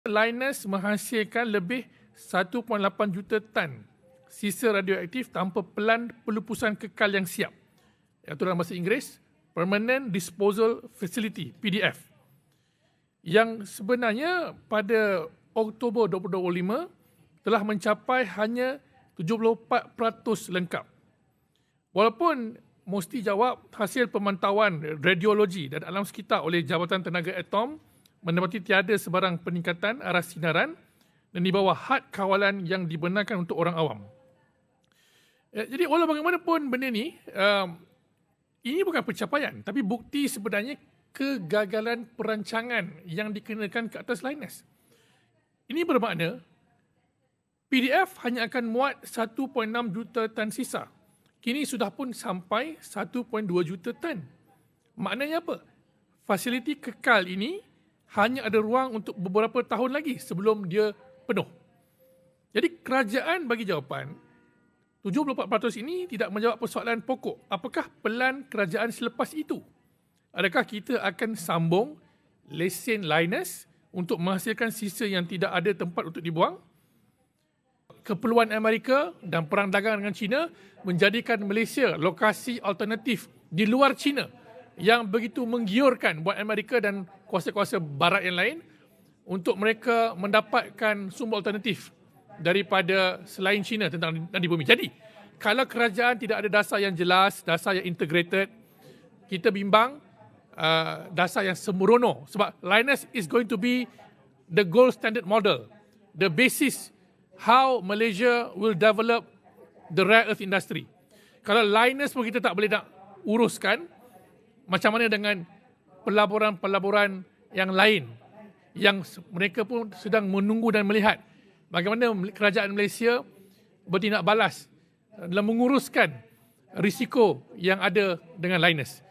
Linus menghasilkan lebih 1.8 juta tan sisa radioaktif tanpa pelan pelupusan kekal yang siap. Iaitu dalam bahasa Inggeris, Permanent Disposal Facility, PDF. Yang sebenarnya pada Oktober 2025 telah mencapai hanya 74% lengkap. Walaupun mesti jawab hasil pemantauan radiologi dan alam sekitar oleh Jabatan Tenaga Atom mendapati tiada sebarang peningkatan arah sinaran dan di bawah had kawalan yang dibenarkan untuk orang awam. Jadi walau bagaimanapun benda ni, ini bukan pencapaian, tapi bukti sebenarnya kegagalan perancangan yang dikenakan ke atas Linus. Ini bermakna PDF hanya akan muat 1.6 juta tan sisa. Kini sudah pun sampai 1.2 juta tan. Maknanya apa? Fasiliti kekal ini hanya ada ruang untuk beberapa tahun lagi sebelum dia penuh. Jadi kerajaan bagi jawapan, 74% ini tidak menjawab persoalan pokok. Apakah pelan kerajaan selepas itu? Adakah kita akan sambung lesen Linus untuk menghasilkan sisa yang tidak ada tempat untuk dibuang? Keperluan Amerika dan perang dagang dengan China menjadikan Malaysia lokasi alternatif di luar China yang begitu menggiurkan buat Amerika dan kuasa-kuasa barat yang lain untuk mereka mendapatkan sumber alternatif daripada selain China tentang di bumi. Jadi, kalau kerajaan tidak ada dasar yang jelas, dasar yang integrated, kita bimbang dasar yang sembrono. Sebab Linus is going to be the gold standard model, the basis how Malaysia will develop the rare earth industry. Kalau Linus pun kita tak boleh nak uruskan, macam mana dengan pelaburan-pelaburan yang lain yang mereka pun sedang menunggu dan melihat bagaimana kerajaan Malaysia bertindak balas dalam menguruskan risiko yang ada dengan Linus.